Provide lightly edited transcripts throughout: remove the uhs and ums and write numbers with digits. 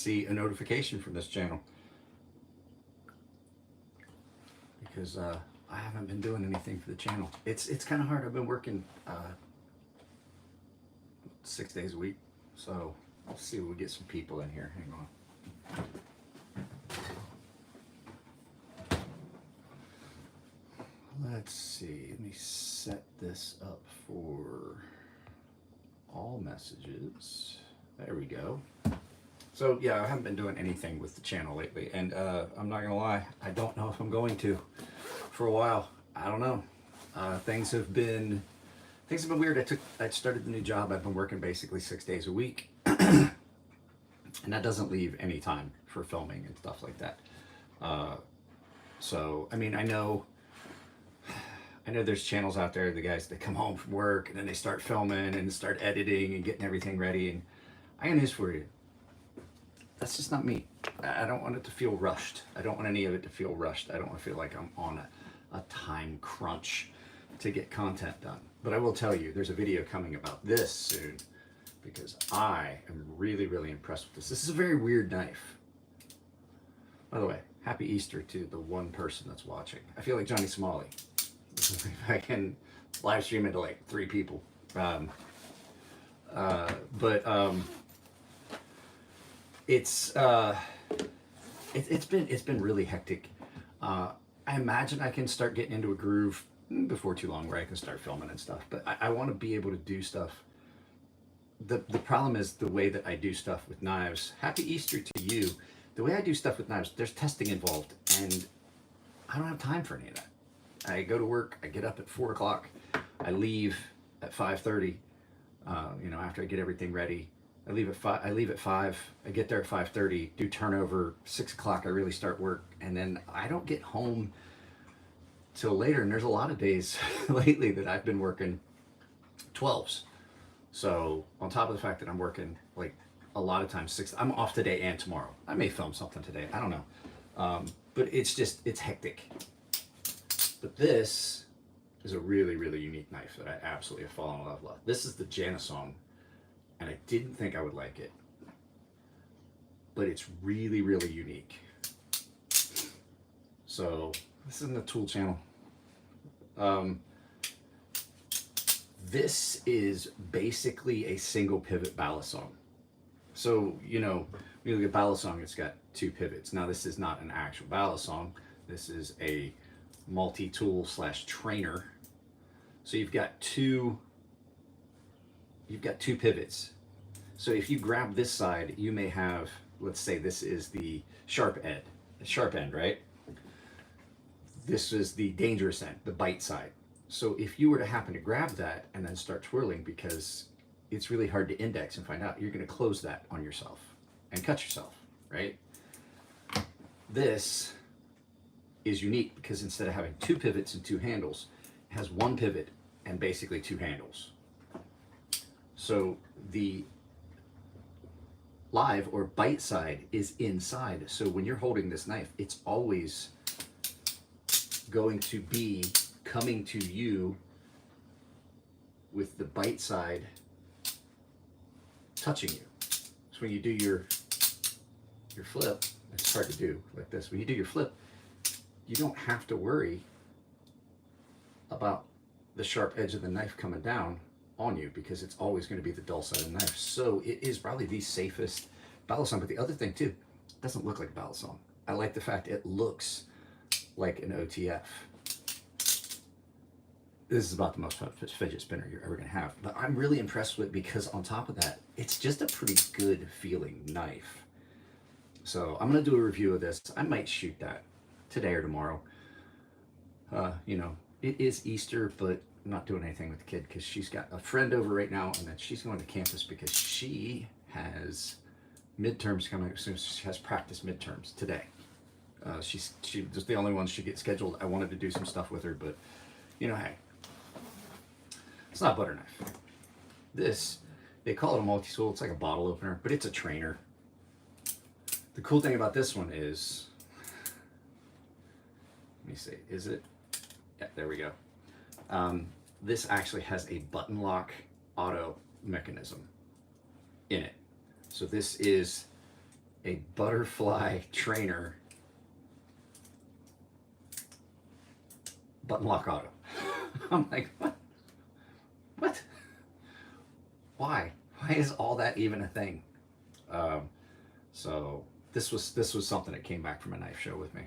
see a notification from this channel, because I haven't been doing anything for the channel. It's kind of hard. I've been working 6 days a week, so I'll see if we get some people in here. Hang on. Let's see. Let me set this up for all messages. There we go. So yeah, I haven't been doing anything with the channel lately, and I'm not gonna lie, I don't know if I'm going to for a while. I don't know. Things have been weird. I started the new job. I've been working basically 6 days a week, and that doesn't leave any time for filming and stuff like that. So I mean, I know there's channels out there, the guys that come home from work and then they start filming and start editing and getting everything ready, and I got news for you. That's just not me. I don't want it to feel rushed. I don't want any of it to feel rushed. I don't want to feel like I'm on a time crunch to get content done. But I will tell you, there's a video coming about this soon, because I am really, really impressed with this. This is a very weird knife. By the way, happy Easter to the one person that's watching. I feel like Johnny Smalley. I can live stream it to like 3 people. It's been really hectic. I imagine I can start getting into a groove before too long where I can start filming and stuff, but I want to be able to do stuff. The problem is the way that I do stuff with knives. Happy Easter to you. The way I do stuff with knives, there's testing involved, and I don't have time for any of that. I go to work, I get up at 4 o'clock, I leave at 5:30, after I get everything ready. I leave at 5, I get there at 5:30, do turnover, 6 o'clock I really start work, and then I don't get home till later, and there's a lot of days lately that I've been working 12s. So on top of the fact that I'm working like a lot of times 6, I'm off today and tomorrow. I may film something today, I don't know. But it's hectic. But this is a really, really unique knife that I absolutely have fallen in love with. This is the Janisong, and I didn't think I would like it, but it's really, really unique. So this isn't a tool channel. This is basically a single pivot balisong. So, when you look at balisong, it's got 2 pivots. Now this is not an actual balisong. This is a multi-tool / trainer. So you've got two pivots. So if you grab this side, you may have, let's say this is the sharp end, right? This is the dangerous end, the bite side. So if you were to happen to grab that and then start twirling, because it's really hard to index and find out, you're going to close that on yourself and cut yourself, right? This is unique because instead of having 2 pivots and 2 handles, it has 1 pivot and basically 2 handles. So the live or bite side is inside. So when you're holding this knife, it's always going to be coming to you with the bite side touching you. So when you do your flip, it's hard to do like this. When you do your flip, you don't have to worry about the sharp edge of the knife coming down on you, because it's always going to be the dull side of the knife. So it is probably the safest balisong. But the other thing too, it doesn't look like a balisong. I like the fact it looks like an OTF. This is about the most fun fidget spinner you're ever going to have. But I'm really impressed with it because on top of that, it's just a pretty good feeling knife. So I'm going to do a review of this. I might shoot that today or tomorrow. It is Easter, but I'm not doing anything with the kid because she's got a friend over right now, and then she's going to campus because she has midterms coming up soon. She has practice midterms today. She's just the only one she gets scheduled. I wanted to do some stuff with her, but hey, it's not a butter knife. This, they call it a multi-tool. It's like a bottle opener, but it's a trainer. The cool thing about this one is, let me see, is it? Yeah, there we go. This actually has a button lock auto mechanism in it. So this is a butterfly trainer button lock auto. I'm like, what? What? Why? Why is all that even a thing? So this was something that came back from a knife show with me.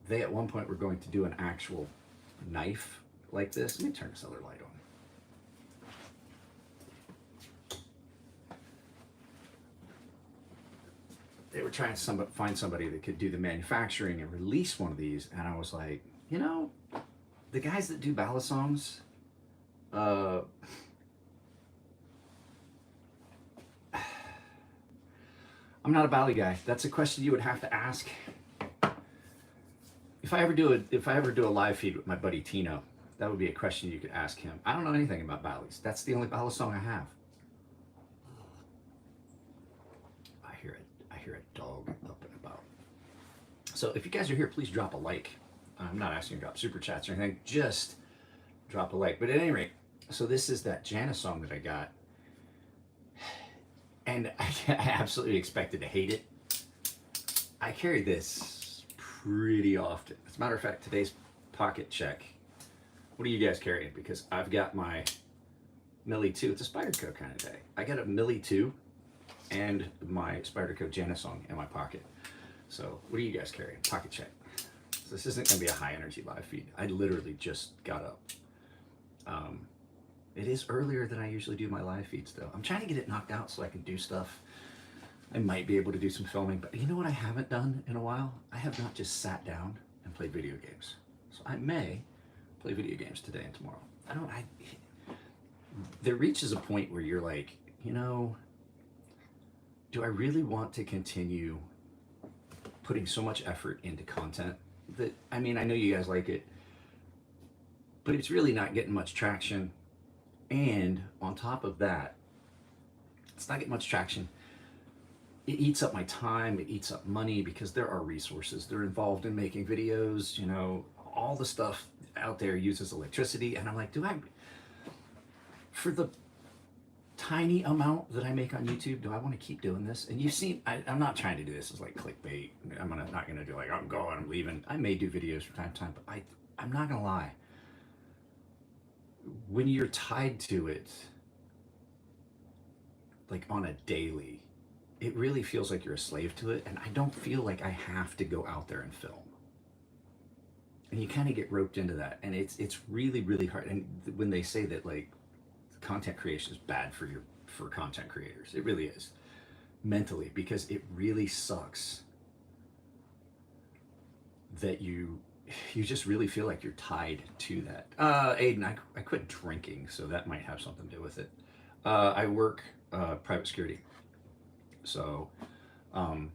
They at one point were going to do an actual knife like this. Let me turn this other light on. They were trying to find somebody that could do the manufacturing and release one of these, and I was like, you know, the guys that do ballad songs, I'm not a ballad guy. That's a question you would have to ask. If I ever do a live feed with my buddy Tino, that would be a question you could ask him. I don't know anything about ballads. That's the only ballad song I have. I hear a dog up and about. So if you guys are here, please drop a like. I'm not asking you to drop super chats or anything. Just drop a like. But at any rate, so this is that Janisong that I got. And I absolutely expected to hate it. I carry this pretty often. As a matter of fact, today's pocket check. What are you guys carrying? Because I've got my Millie 2. It's a Spyderco kind of day. I got a Millie 2 and my Spyderco Janisong in my pocket. So what are you guys carrying? Pocket check. So this isn't going to be a high energy live feed. I literally just got up. It is earlier than I usually do my live feeds though. I'm trying to get it knocked out so I can do stuff. I might be able to do some filming, but you know what I haven't done in a while? I have not just sat down and played video games. So I may play video games today and tomorrow. There reaches a point where you're like, you know, do I really want to continue putting so much effort into content that, I mean, I know you guys like it, but it's really not getting much traction. And on top of that, it's not getting much traction. It eats up my time, it eats up money because there are resources. They're involved in making videos, you know, all the stuff out there uses electricity. And I'm like, for the tiny amount that I make on YouTube, do I want to keep doing this? And you've seen, I'm not trying to do this as like clickbait. I'm not going to do like, I'm going, I'm leaving. I may do videos from time to time, but I'm not going to lie. When you're tied to it, like on a daily, it really feels like you're a slave to it. And I don't feel like I have to go out there and film. And you kind of get roped into that. And it's really, really hard. And when they say that like content creation is bad for content creators, it really is mentally, because it really sucks that you just really feel like you're tied to that. Aiden, I quit drinking, so that might have something to do with it. I work private security. So I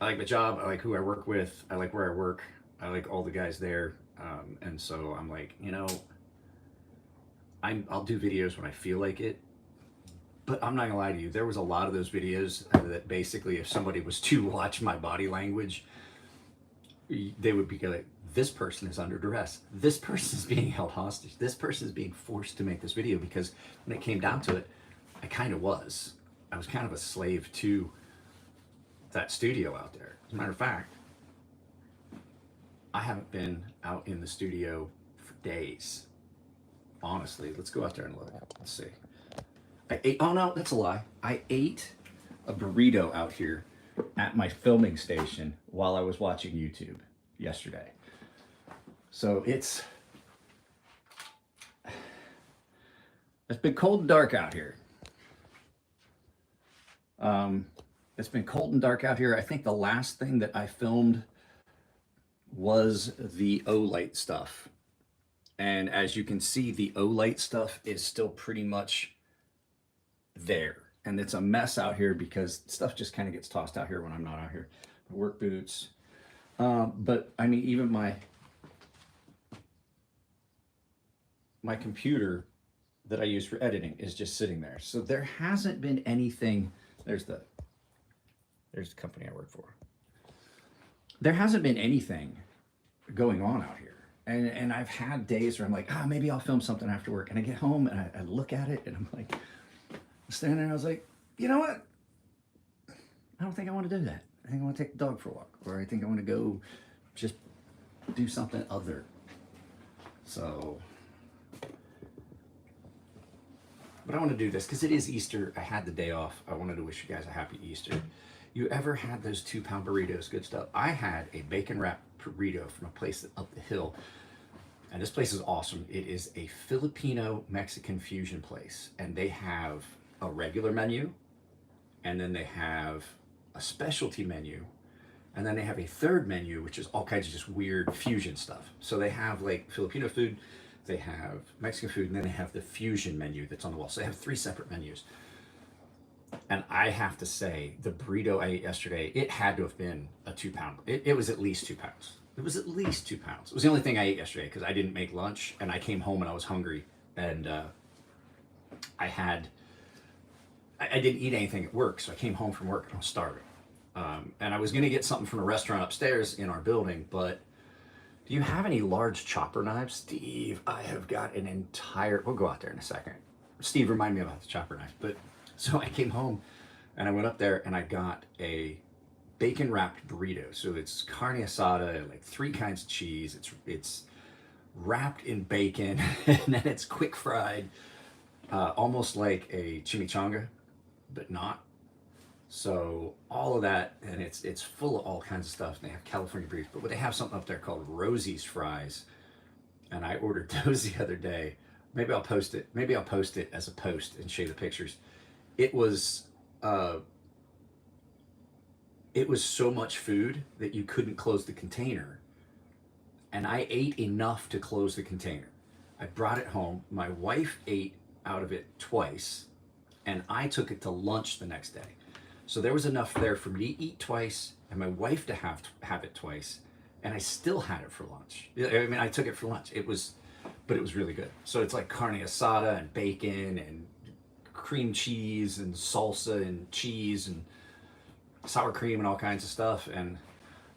like my job, I like who I work with, I like where I work, I like all the guys there. And so I'm like, you know, I'll do videos when I feel like it, but I'm not gonna lie to you, there was a lot of those videos that basically if somebody was to watch my body language, they would be like, this person is under duress, this person is being held hostage, this person is being forced to make this video. Because when it came down to it, I was kind of a slave to that studio out there. As a matter of fact, I haven't been out in the studio for days. Honestly, let's go out there and look. Let's see. I ate, oh no, that's a lie. I ate a burrito out here at my filming station while I was watching YouTube yesterday. So it's been cold and dark out here. It's been cold and dark out here. I think the last thing that I filmed was the Olight stuff. And as you can see, the Olight stuff is still pretty much there. And it's a mess out here because stuff just kind of gets tossed out here when I'm not out here. Work boots. But I mean, even my computer that I use for editing is just sitting there. So there hasn't been anything. There's the company I work for. There hasn't been anything going on out here. And I've had days where I'm like, maybe I'll film something after work. And I get home and I look at it and I'm like, standing there and I was like, you know what? I don't think I want to do that. I think I want to take the dog for a walk, or I think I want to go just do something other. So, but I want to do this because it is Easter. I had the day off. I wanted to wish you guys a happy Easter. You ever had those 2-pound burritos? Good stuff. I had a bacon wrapped burrito from a place up the hill. And this place is awesome. It is a Filipino Mexican fusion place. And they have a regular menu. And then they have a specialty menu. And then they have a third menu, which is all kinds of just weird fusion stuff. So they have like Filipino food, they have Mexican food, and then they have the fusion menu that's on the wall. So they have 3 separate menus. And I have to say, the burrito I ate yesterday, it had to have been a 2-pound. It was at least 2 pounds. It was at least 2 pounds. It was the only thing I ate yesterday because I didn't make lunch, and I came home and I was hungry, and I didn't eat anything at work, so I came home from work and I was starving. And I was gonna get something from a restaurant upstairs in our building, but do you have any large chopper knives? Steve, I have got an entire, we'll go out there in a second. Steve, remind me about the chopper knife. But so I came home and I went up there and I got a bacon wrapped burrito. So it's carne asada, like 3 kinds of cheese. It's wrapped in bacon and then it's quick fried, almost like a chimichanga, but not. So all of that, and it's full of all kinds of stuff. They have California beef, but they have something up there called Rosie's fries, and I ordered those the other day. Maybe I'll post it. Maybe I'll post it as a post and show you the pictures. It was so much food that you couldn't close the container, and I ate enough to close the container. I brought it home. My wife ate out of it twice, and I took it to lunch the next day. So there was enough there for me to eat twice and my wife to have it twice, and I still had it for lunch. I mean, I took it for lunch. But it was really good. So it's like carne asada and bacon and cream cheese and salsa and cheese and sour cream and all kinds of stuff. And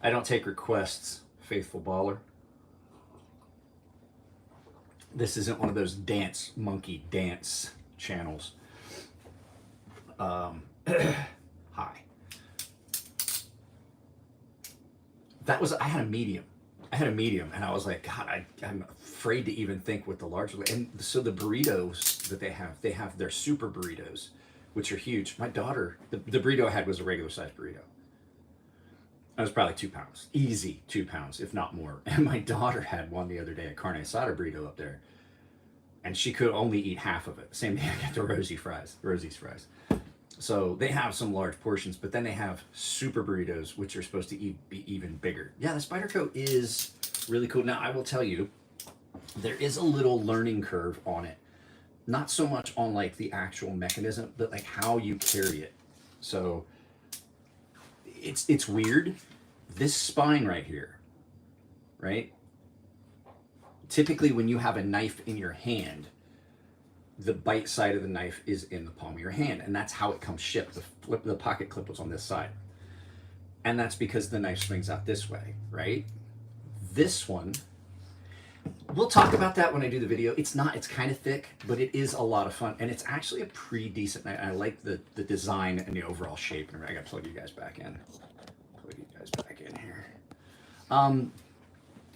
I don't take requests, faithful baller. This isn't one of those monkey dance channels. Hi. I had a medium. And I was like, God, I'm afraid to even think what the large, and so the burritos that they have their super burritos, which are huge. My daughter, the burrito I had was a regular sized burrito. It was probably 2 pounds, easy 2 pounds, if not more. And my daughter had one the other day, a carne asada burrito up there, and she could only eat half of it. Same thing, I got the Rosie's fries. So they have some large portions, but then they have super burritos, which are supposed to be even bigger. Yeah, the Spyderco is really cool. Now, I will tell you, there is a little learning curve on it. Not so much on like the actual mechanism, but like how you carry it. So it's weird. This spine right here, right? Typically when you have a knife in your hand, the bite side of the knife is in the palm of your hand, and that's how it comes shipped. The pocket clip was on this side, and that's because the knife swings out this way, right? This one, we'll talk about that when I do the video. It's kind of thick, but it is a lot of fun, and it's actually a pretty decent knife. I like the design and the overall shape. And I gotta plug you guys back in. Here.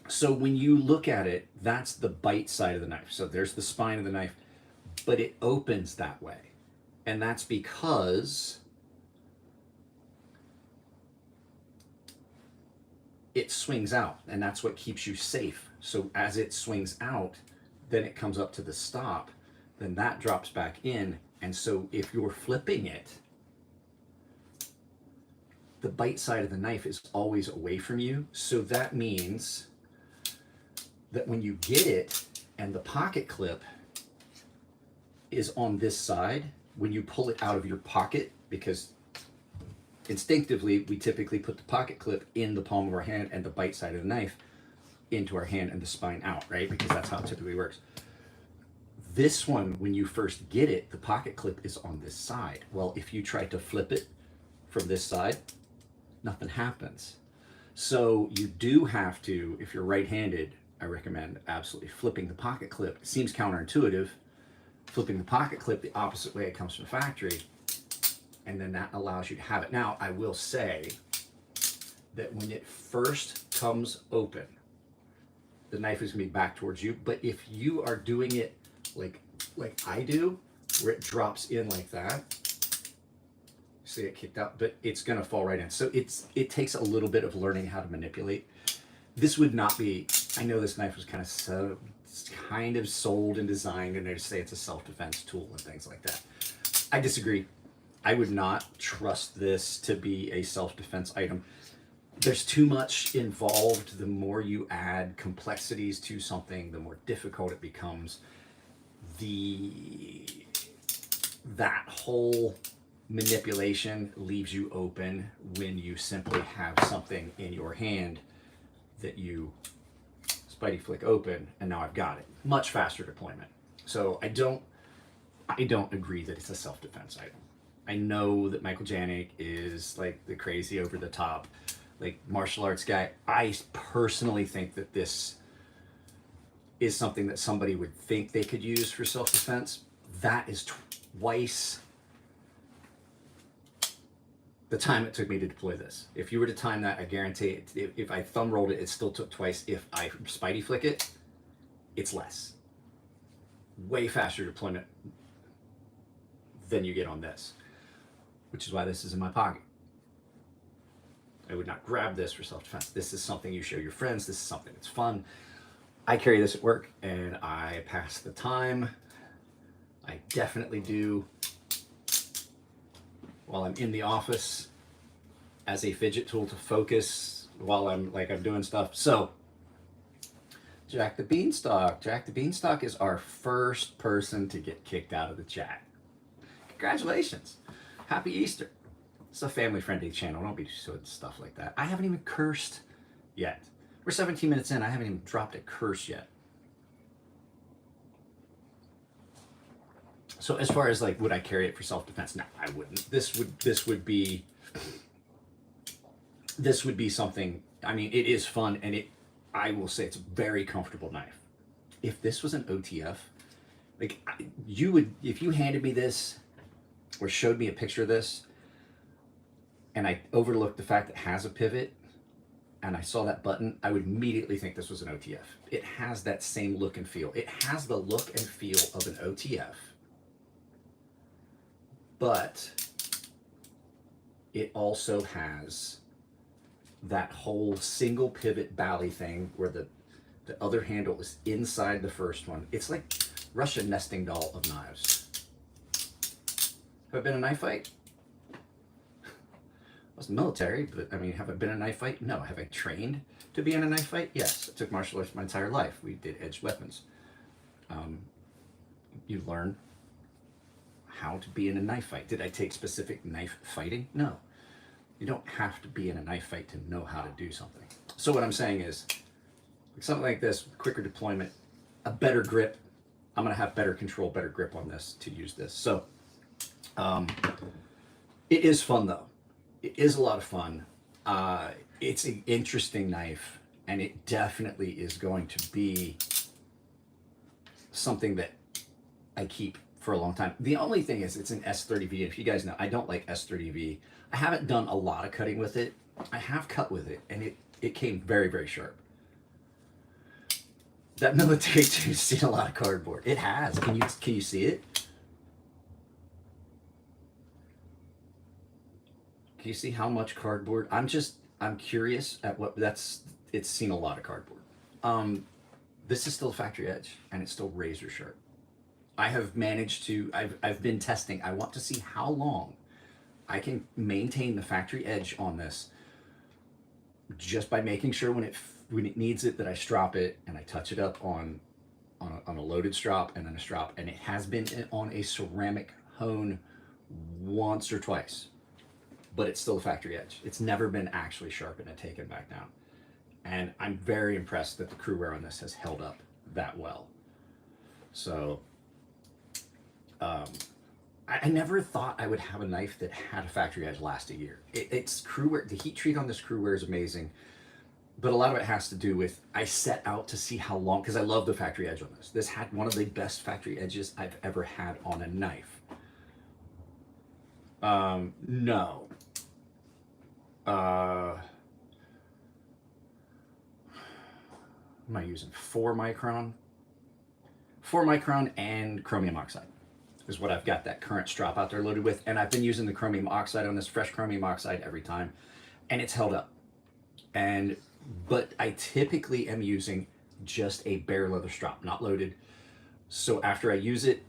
So when you look at it, that's the bite side of the knife. So there's the spine of the knife, but it opens that way. And that's because it swings out, and that's what keeps you safe. So as it swings out, then it comes up to the stop, then that drops back in. And so if you're flipping it, the bite side of the knife is always away from you. So that means that when you get it and the pocket clip is on this side, when you pull it out of your pocket, because instinctively we typically put the pocket clip in the palm of our hand and the bite side of the knife into our hand and the spine out, right? Because that's how it typically works. This one, when you first get it, the pocket clip is on this side. Well, if you try to flip it from this side, nothing happens. So you do have to, if you're right-handed, I recommend absolutely flipping the pocket clip. It seems counterintuitive, flipping the pocket clip the opposite way it comes from the factory, and then that allows you to have it. Now, I will say that when it first comes open, the knife is gonna be back towards you, but if you are doing it like I do, where it drops in like that, see it kicked out, but it's gonna fall right in. So it takes a little bit of learning how to manipulate. This would not be, I know this knife was kind of sold and designed, and they say it's a self-defense tool and things like that. I disagree. I would not trust this to be a self-defense item. There's too much involved. The more you add complexities to something, the more difficult it becomes. That whole manipulation leaves you open when you simply have something in your hand that you Spidey flick open, and now I've got it. Much faster deployment. So I don't agree that it's a self-defense item. I know that Michael Janik is like the crazy over the top, like martial arts guy. I personally think that this is something that somebody would think they could use for self-defense. That is twice the time it took me to deploy this. If you were to time that, I guarantee it, if I thumb rolled it, it still took twice. If I Spidey flick it, it's less. Way faster deployment than you get on this, which is why this is in my pocket. I would not grab this for self-defense. This is something you show your friends. This is something that's fun. I carry this at work and I pass the time. I definitely do while I'm in the office as a fidget tool to focus while I'm doing stuff. So Jack the Beanstalk. Jack the Beanstalk is our first person to get kicked out of the chat. Congratulations. Happy Easter. It's a family-friendly channel. Don't be doing stuff like that. I haven't even cursed yet. We're 17 minutes in. I haven't even dropped a curse yet. So as far as like, would I carry it for self-defense? No, I wouldn't. This would be something. I mean, it is fun, and I will say it's a very comfortable knife. If this was an OTF, like you would, if you handed me this or showed me a picture of this, and I overlooked the fact that it has a pivot, and I saw that button, I would immediately think this was an OTF. It has that same look and feel. It has the look and feel of an OTF, but it also has that whole single pivot bally thing where the other handle is inside the first one. It's like Russian nesting doll of knives. Have I been in a knife fight? I was military, but I mean, have I been in a knife fight? No. Have I trained to be in a knife fight? Yes. I took martial arts my entire life. We did edged weapons. You learn how to be in a knife fight. Did I take specific knife fighting? No. You don't have to be in a knife fight to know how to do something. So what I'm saying is, something like this, quicker deployment, a better grip. I'm going to have better control, better grip on this to use this. So it is fun though. It is a lot of fun. It's an interesting knife, and it definitely is going to be something that I keep for a long time. The only thing is it's an S30V. If you guys know, I don't like S30V. I haven't done a lot of cutting with it. I have cut with it, and it came very, very sharp. That military dude's seen a lot of cardboard. It has. Can you see it? Can you see how much cardboard? I'm curious at what it's seen a lot of cardboard. This is still factory edge, and it's still razor sharp. I have managed to, I've been testing. I want to see how long I can maintain the factory edge on this just by making sure when it needs it that I strop it and I touch it up on a loaded strop and then a strop. And it has been on a ceramic hone once or twice, but it's still a factory edge. It's never been actually sharpened and taken back down. And I'm very impressed that the crew wear on this has held up that well. So I never thought I would have a knife that had a factory edge last a year. It's crew wear. The heat treat on this crew wear is amazing, but a lot of it has to do with I set out to see how long, because I love the factory edge on this. This had one of the best factory edges I've ever had on a knife. No. What am I using? 4 micron and chromium oxide is what I've got that current strop out there loaded with. And I've been using the chromium oxide on this, fresh chromium oxide every time, and it's held up. But I typically am using just a bare leather strop, not loaded. So after I use it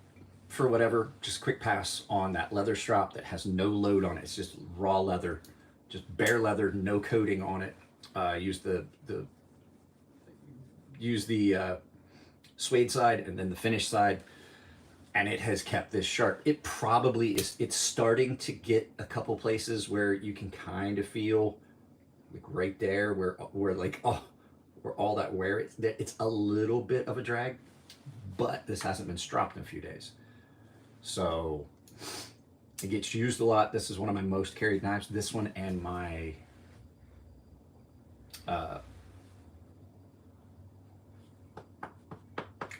for whatever, just quick pass on that leather strop that has no load on it. It's just raw leather, just bare leather, no coating on it. Use the suede side and then the finished side, and it has kept this sharp. It probably is, it's starting to get a couple places where you can kind of feel like right there where like, oh, where all that wear, it's a little bit of a drag, but this hasn't been stropped in a few days. So it gets used a lot. This is one of my most carried knives. This one and my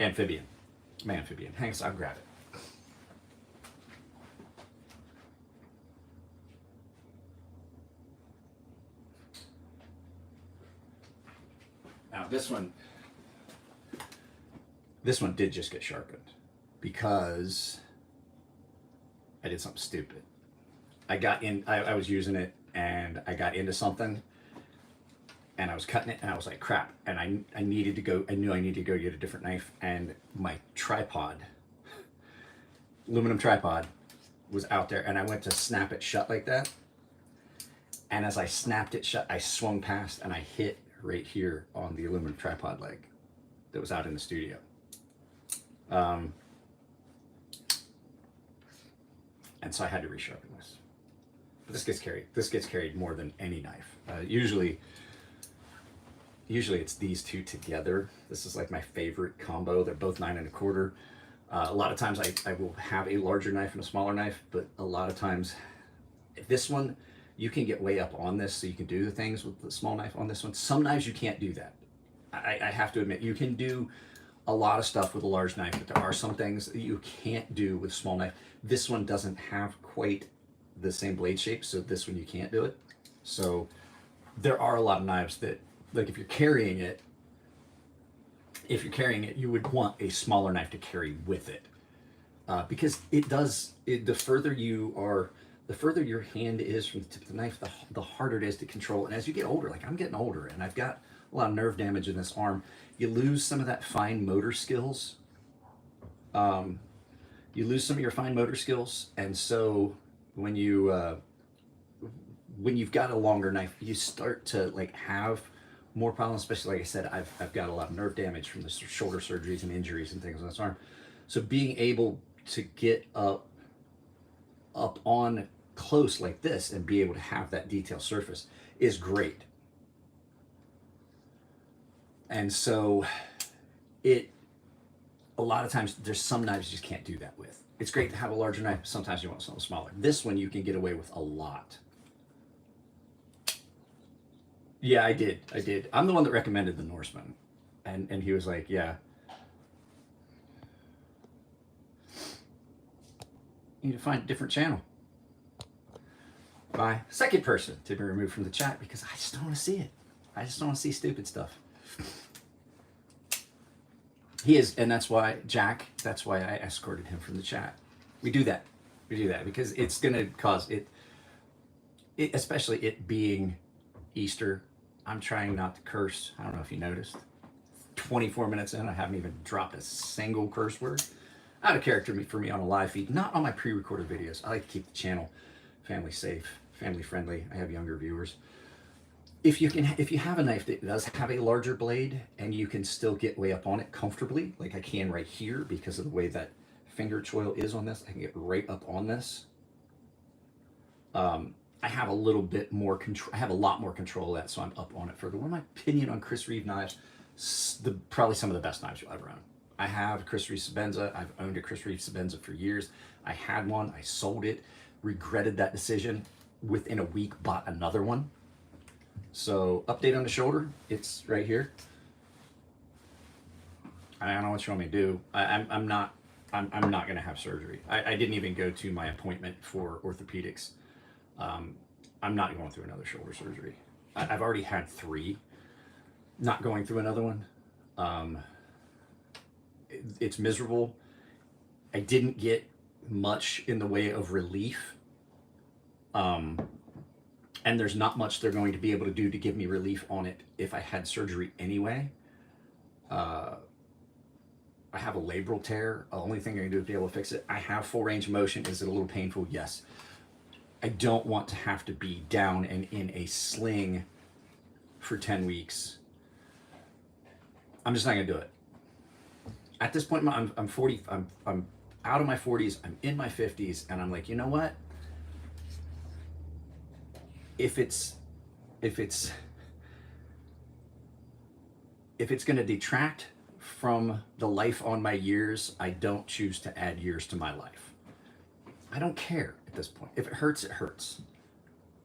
amphibian. Hang on, I'll grab it. Now this one did just get sharpened because I did something stupid. I was using it and I got into something and I was cutting it and I was like, crap. And I knew I needed to go get a different knife, and my tripod, aluminum tripod, was out there, and I went to snap it shut like that. And as I snapped it shut, I swung past and I hit right here on the aluminum tripod leg that was out in the studio. And so I had to resharpen this. But this gets carried more than any knife. Usually it's these two together. This is like my favorite combo. They're both 9 1/4. A lot of times I will have a larger knife and a smaller knife, but a lot of times this one, you can get way up on this, so you can do the things with the small knife on this one. Some knives you can't do that. I have to admit, you can do a lot of stuff with a large knife, but there are some things that you can't do with small knife. This one doesn't have quite the same blade shape, so this one you can't do it. So there are a lot of knives that, like if you're carrying it, you would want a smaller knife to carry with it, because the further your hand is from the tip of the knife, the harder it is to control. And as you get older, like I'm getting older and I've got a lot of nerve damage in this arm, you lose some of that fine motor skills. And so when you've got a longer knife, you start to like have more problems. Especially, like I said, I've got a lot of nerve damage from the shoulder surgeries and injuries and things on this arm. So being able to get up on close like this and be able to have that detail surface is great. And so a lot of times there's some knives you just can't do that with. It's great to have a larger knife. Sometimes you want something smaller. This one you can get away with a lot. Yeah, I did. I'm the one that recommended the Norseman. And he was like, yeah. You need to find a different channel. Bye. Second person to be removed from the chat because I just don't want to see it. I just don't want to see stupid stuff. He is, and that's why, Jack, that's why I escorted him from the chat. We do that because it's going to cause it, especially it being Easter. I'm trying not to curse. I don't know if you noticed. 24 minutes in, I haven't even dropped a single curse word. Out of character for me on a live feed, not on my pre-recorded videos. I like to keep the channel family safe, family friendly. I have younger viewers. If you have a knife that does have a larger blade and you can still get way up on it comfortably, like I can right here because of the way that finger choil is on this, I can get right up on this. I have a little bit more control. I have a lot more control of that, so I'm up on it further. What my opinion on Chris Reeve knives? Probably some of the best knives you'll ever own. I have Chris Reeve Sebenza. I've owned a Chris Reeve Sebenza for years. I had one. I sold it. Regretted that decision. Within a week, bought another one. So update on the shoulder. It's right here. I don't know what you want me to do. I'm not I'm not going to have surgery. I didn't even go to my appointment for orthopedics. I'm not going through another shoulder surgery. I've already had 3. Not going through another one. It's miserable. I didn't get much in the way of relief. And there's not much they're going to be able to do to give me relief on it if I had surgery anyway. I have a labral tear. The only thing I can do is be able to fix it. I have full range of motion. Is it a little painful? Yes. I don't want to have to be down and in a sling for 10 weeks. I'm just not gonna do it. At this point, I'm 40. I'm out of my 40s. I'm in my 50s, and I'm like, you know what? If it's gonna detract from the life on my years, I don't choose to add years to my life. I don't care at this point. If it hurts, it hurts.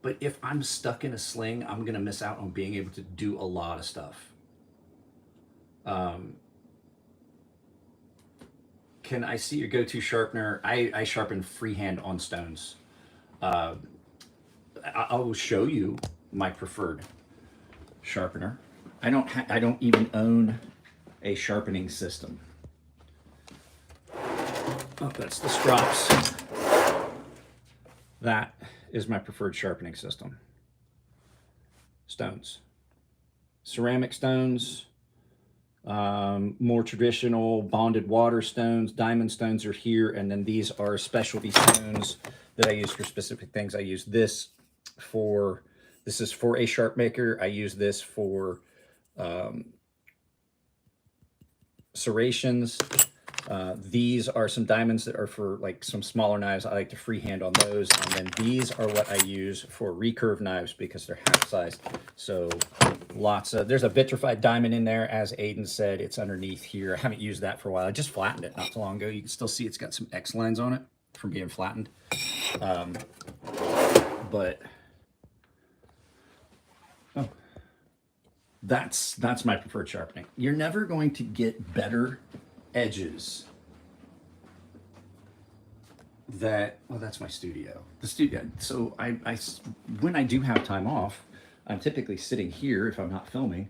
But if I'm stuck in a sling, I'm gonna miss out on being able to do a lot of stuff. Can I see your go-to sharpener? I sharpen freehand on stones. I will show you my preferred sharpener. I don't even own a sharpening system. Oh, that's the strops. That is my preferred sharpening system. Stones. Ceramic stones, more traditional bonded water stones, diamond stones are here, and then these are specialty stones that I use for specific things. I use this for, this is for a sharp maker. I use this for serrations. These are some diamonds that are for like some smaller knives. I like to freehand on those. And then these are what I use for recurve knives because they're half size. So lots of, there's a vitrified diamond in there. As Aiden said, it's underneath here. I haven't used that for a while. I just flattened it not too long ago. You can still see it's got some X lines on it from being flattened. But oh, that's my preferred sharpening. You're never going to get better edges that, well, that's my studio. The studio. So I when I do have time off, I'm typically sitting here, if I'm not filming,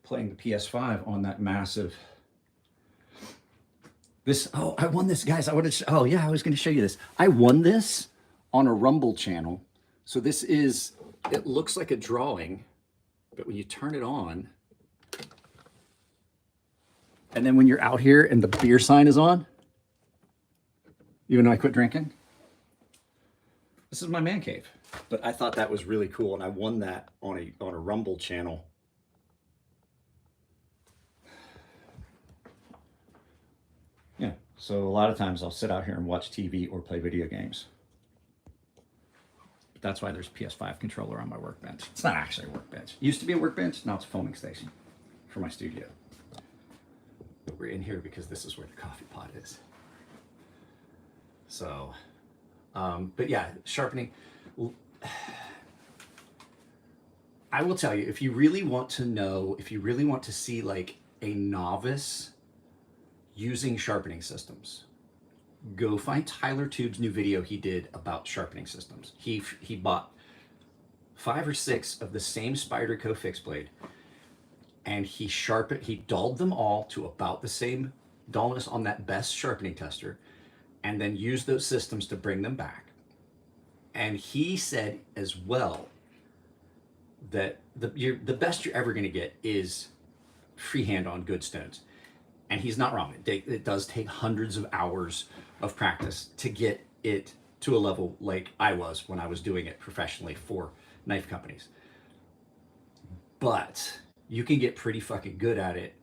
playing the PS5 on that massive, this, oh, I won this, guys. I wanted to, oh yeah, I was going to show you this. I won this on a Rumble channel. So this is, it looks like a drawing, but when you turn it on, and then when you're out here and the beer sign is on, even though I quit drinking, this is my man cave. But I thought that was really cool, and I won that on a Rumble channel. Yeah, so a lot of times I'll sit out here and watch TV or play video games. But that's why there's a PS5 controller on my workbench. It's not actually a workbench. It used to be a workbench, now it's a filming station for my studio. But we're in here because this is where the coffee pot is. So, but yeah, sharpening. I will tell you, if you really want to know, if you really want to see like a novice using sharpening systems, go find Tyler Tube's new video he did about sharpening systems. He bought 5 or 6 of the same Spyderco fixed blade, and he dulled them all to about the same dullness on that best sharpening tester, and then used those systems to bring them back. And he said as well that the best you're ever going to get is freehand on good stones. And he's not wrong. It does take hundreds of hours of practice to get it to a level like I was when I was doing it professionally for knife companies. But you can get pretty fucking good at it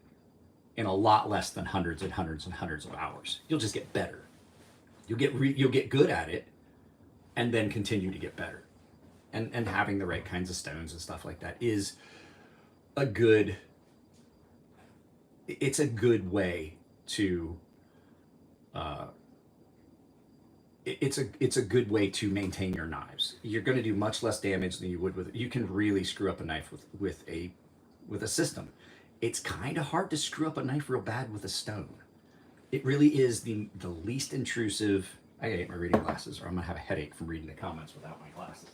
in a lot less than hundreds and hundreds and hundreds of hours. You'll just get better. You'll get good at it and then continue to get better. And having the right kinds of stones and stuff like that is a good, it's a good way to, it's a good way to maintain your knives. You're going to do much less damage than you would with, you can really screw up a knife with a system. It's kind of hard to screw up a knife real bad with a stone. it really is the least intrusive. I gotta get my reading glasses or I'm gonna have a headache from reading the comments without my glasses.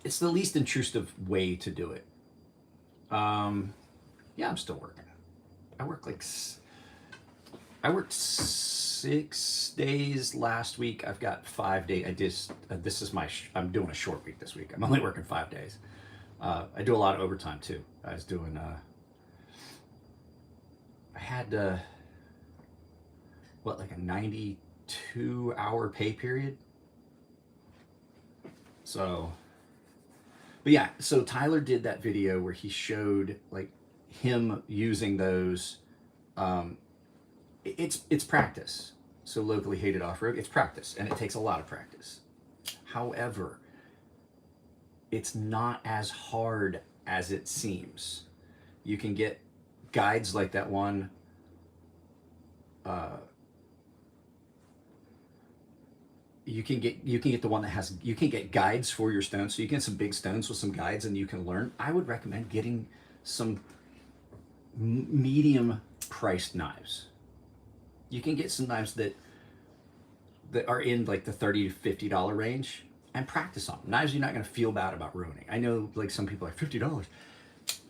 It's the least intrusive way to do it. Yeah, I'm still working. I worked 6 days last week. I've got 5 days. I'm doing a short week this week. I'm only working 5 days. I do a lot of overtime too. I was doing, I had, like a 92-hour pay period. So, but yeah, so Tyler did that video where he showed like him using those. It's practice. So locally hated off-road, it's practice, and it takes a lot of practice. However, it's not as hard as it seems. You can get guides like that one. You can get the one that has, you can get guides for your stones. So you can get some big stones with some guides and you can learn. I would recommend getting some medium priced knives. You can get some knives that are in like the $30 to $50 range and practice on them. Knives you're not going to feel bad about ruining. I know like some people are like $50.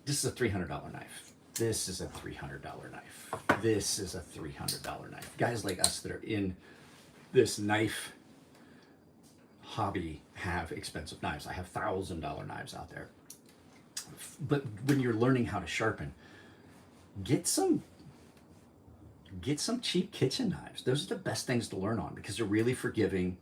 This is a $300 knife. This is a $300 knife. This is a $300 knife. Guys like us that are in this knife hobby have expensive knives. I have $1,000 knives out there. But when you're learning how to sharpen, get some cheap kitchen knives. Those are the best things to learn on because they're really forgiving.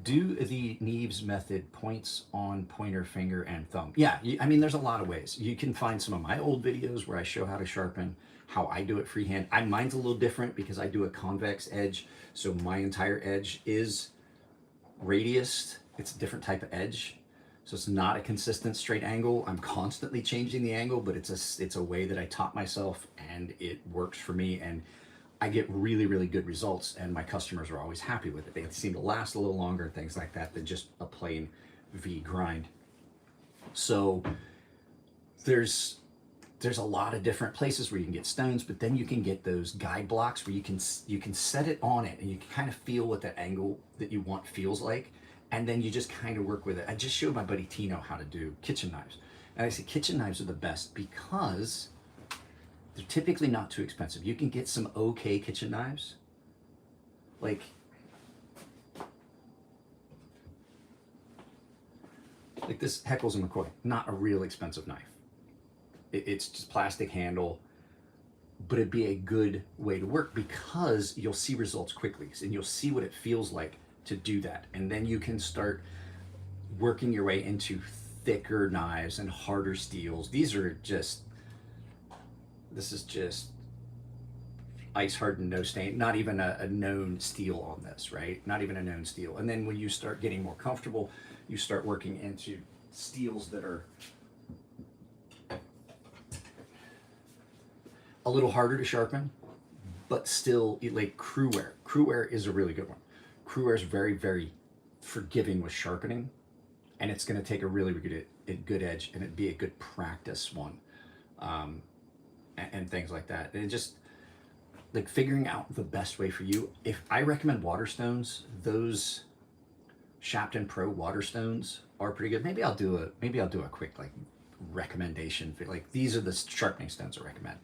Do the Knives method points on pointer, finger, and thumb? Yeah, I mean, there's a lot of ways. You can find some of my old videos where I show how to sharpen, how I do it freehand. Mine's a little different because I do a convex edge, so my entire edge is radiused. It's a different type of edge, so it's not a consistent straight angle. I'm constantly changing the angle, but it's a way that I taught myself, and it works for me, and I get really, really good results, and my customers are always happy with it. They seem to last a little longer, things like that, than just a plain V grind. So there's a lot of different places where you can get stones, but then you can get those guide blocks where you can set it on it, and you can kind of feel what that angle that you want feels like, and then you just kind of work with it. I just showed my buddy Tino how to do kitchen knives, and I say kitchen knives are the best because they're typically not too expensive. You can get some okay kitchen knives. Like this Heckles & McCoy, not a real expensive knife. It's just plastic handle, but it'd be a good way to work because you'll see results quickly and you'll see what it feels like to do that. And then you can start working your way into thicker knives and harder steels. This is just ice hardened, no stain, not even a known steel on this, right? Not even a known steel. And then when you start getting more comfortable, you start working into steels that are a little harder to sharpen, but still like Crewware. Crewware is a really good one. Crewware is very, very forgiving with sharpening, and it's going to take a really, really good edge, and it'd be a good practice one. And things like that. And it just like figuring out the best way for you. If I recommend Waterstones, those Sharpening Pro Waterstones are pretty good. Maybe I'll do a quick like recommendation. Like these are the sharpening stones I recommend.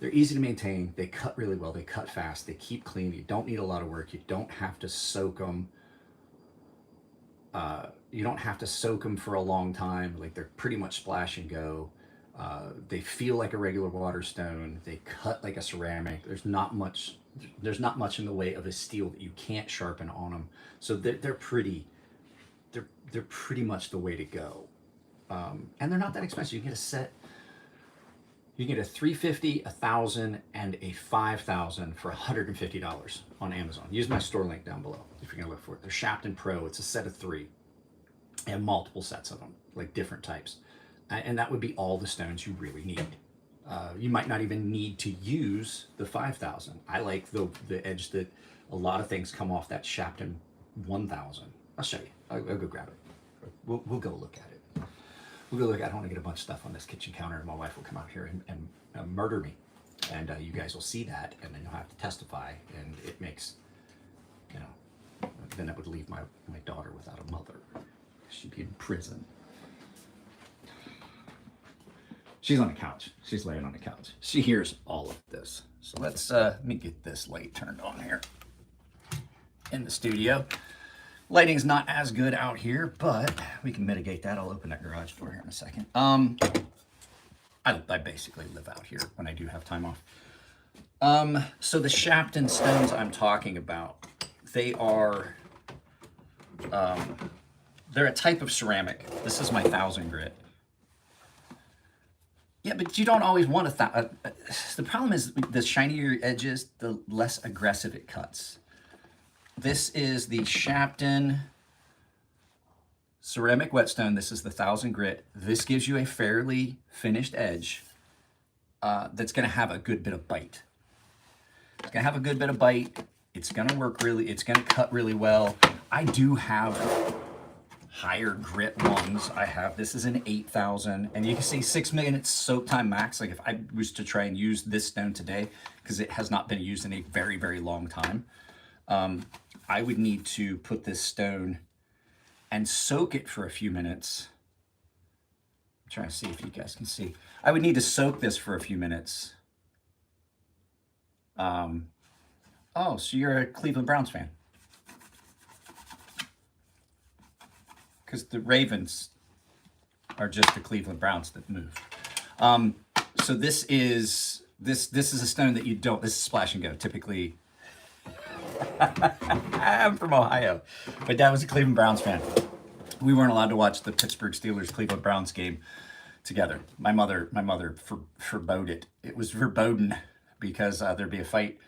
They're easy to maintain. They cut really well. They cut fast. They keep clean. You don't need a lot of work. You don't have to soak them. You don't have to soak them for a long time. Like they're pretty much splash and go. They feel like a regular Waterstone. They cut like a ceramic. There's not much in the way of a steel that you can't sharpen on them. So they're pretty much the way to go. And they're not that expensive. You can get a set. You can get a 350, 1,000, and a 5,000 for $150 on Amazon. Use my store link down below if you're gonna look for it. They're Sharpening Pro. It's a set of 3, and multiple sets of them, like different types. And that would be all the stones you really need. You might not even need to use the 5,000. I like the edge that a lot of things come off that Sharpening 1,000. I'll show you. I'll go grab it. We'll go look at it. We'll go look at it. I don't want to get a bunch of stuff on this kitchen counter, and my wife will come out here and murder me. And you guys will see that, and then you'll have to testify, and it makes, you know, then it would leave my daughter without a mother. She'd be in prison. She's on the couch. She's laying on the couch. She hears all of this. So let me get this light turned on here in the studio. Lighting's not as good out here, but we can mitigate that. I'll open that garage door here in a second. I basically live out here when I do have time off. So the Sharpening stones I'm talking about, they are, they're a type of ceramic. This is my 1,000 grit. Yeah, but you don't always want the problem is the shinier edges, the less aggressive it cuts. This is the Sharpening ceramic whetstone. This is the 1,000 grit. This gives you a fairly finished edge that's going to have a good bit of bite. It's going to have a good bit of bite. It's going to work it's going to cut really well. I do have higher grit ones. This is an 8,000, and you can see 6 minutes soak time max. Like if I was to try and use this stone today, because it has not been used in a very, very long time, I would need to put this stone and soak it for a few minutes. I'm trying to see if you guys can see. I would need to soak this for a few minutes. Oh, so you're a Cleveland Browns fan. Because the Ravens are just the Cleveland Browns that move. So this is a stone that you don't, this is splash and go. Typically, I'm from Ohio. My dad was a Cleveland Browns fan. We weren't allowed to watch the Pittsburgh Steelers Cleveland Browns game together. My mother forbade it. It was verboten because there'd be a fight.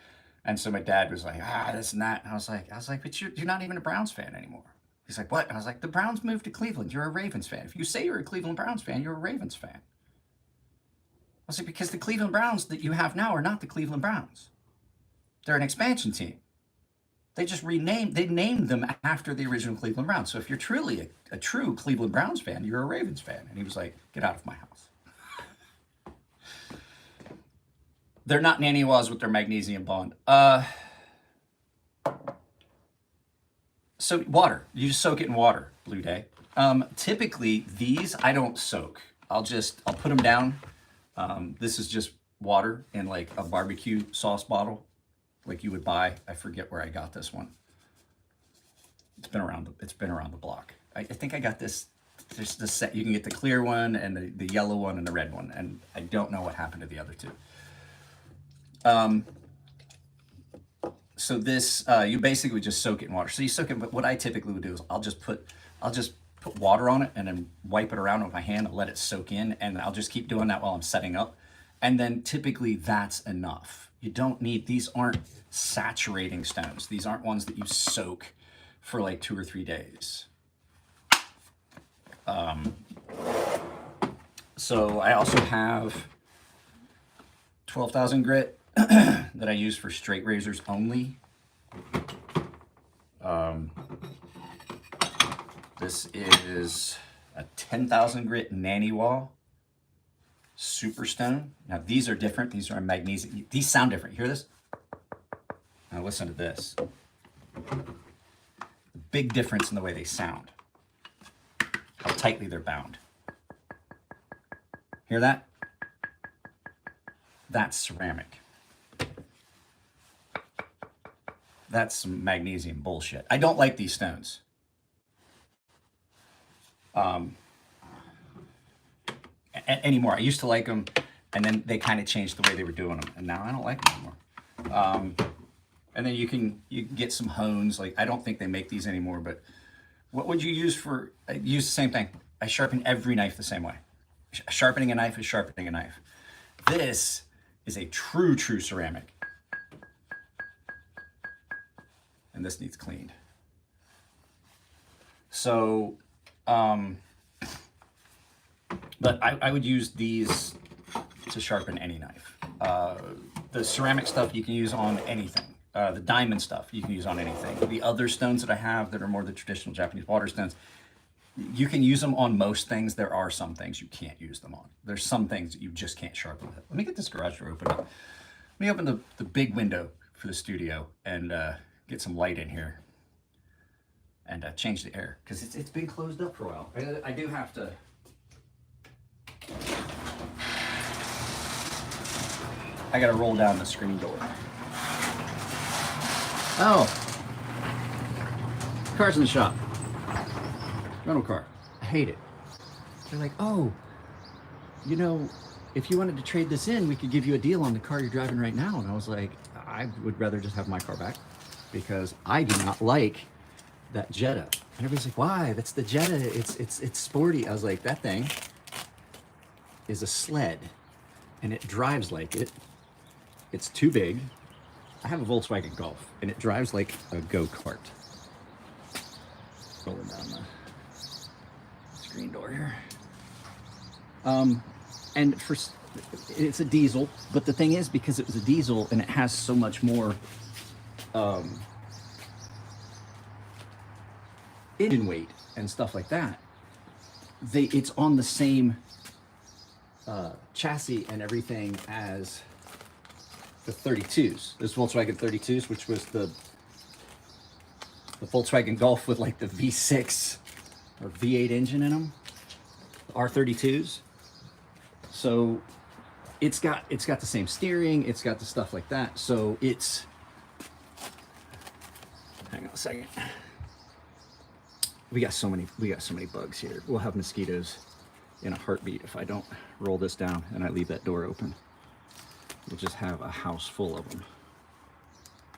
And so my dad was like, this and that. And I was like, but you're not even a Browns fan anymore. He's like, what? And I was like, the Browns moved to Cleveland. You're a Ravens fan. If you say you're a Cleveland Browns fan, you're a Ravens fan. I was like, because the Cleveland Browns that you have now are not the Cleveland Browns. They're an expansion team. They just named them after the original Cleveland Browns. So if you're truly a true Cleveland Browns fan, you're a Ravens fan. And he was like, get out of my house. They're not nanny-was with their magnesium bond. So water, you just soak it in water, Blue Day. Typically these I don't soak. I'll put them down. This is just water in like a barbecue sauce bottle, like you would buy. I forget where I got this one. It's been around the block. I think I got this. There's the set. You can get the clear one and the yellow one and the red one, and I don't know what happened to the other two. So this, you basically would just soak it in water. So you soak it, but what I typically would do is I'll just put water on it and then wipe it around with my hand and let it soak in, and I'll just keep doing that while I'm setting up. And then typically that's enough. You don't need, these aren't saturating stones. These aren't ones that you soak for like 2 or 3 days. So I also have 12,000 grit that I use for straight razors only. This is a 10,000 grit nanny wall superstone. Now these are different. These are magnesium. These sound different. You hear this? Now listen to this. Big difference in the way they sound. How tightly they're bound. Hear that? That's ceramic. That's some magnesium bullshit. I don't like these stones. Anymore. I used to like them, and then they kind of changed the way they were doing them, and now I don't like them anymore. And then you can get some hones. Like, I don't think they make these anymore, but what would you use for? I use the same thing. I sharpen every knife the same way. Sharpening a knife is sharpening a knife. This is a true ceramic. And this needs cleaned. So, but I would use these to sharpen any knife. The ceramic stuff you can use on anything. The diamond stuff you can use on anything. The other stones that I have that are more the traditional Japanese water stones, you can use them on most things. There are some things you can't use them on. There's some things that you just can't sharpen with. Let me get this garage door open up. Let me open the big window for the studio and get some light in here and change the air, because it's been closed up for a while. I do have to. I gotta roll down the screen door. Oh, car's in the shop. Rental car. I hate it. They're like, oh, you know, if you wanted to trade this in, we could give you a deal on the car you're driving right now. And I was like, I would rather just have my car back, because I do not like that Jetta. And everybody's like, why? That's the Jetta. It's sporty. I was like, that thing is a sled, and it drives like it. It's too big. I have a Volkswagen Golf, and it drives like a go-kart. Rolling down the screen door here. And it's a diesel, but the thing is, because it was a diesel and it has so much more engine weight and stuff like that, it's on the same chassis and everything as the 32s. This Volkswagen 32s, which was the Volkswagen Golf with like the V6 or V8 engine in them, the R32s. So it's got the same steering, it's got the stuff like that. So it's, hang on a second. We got so many bugs here. We'll have mosquitoes in a heartbeat if I don't roll this down and I leave that door open. We'll just have a house full of them,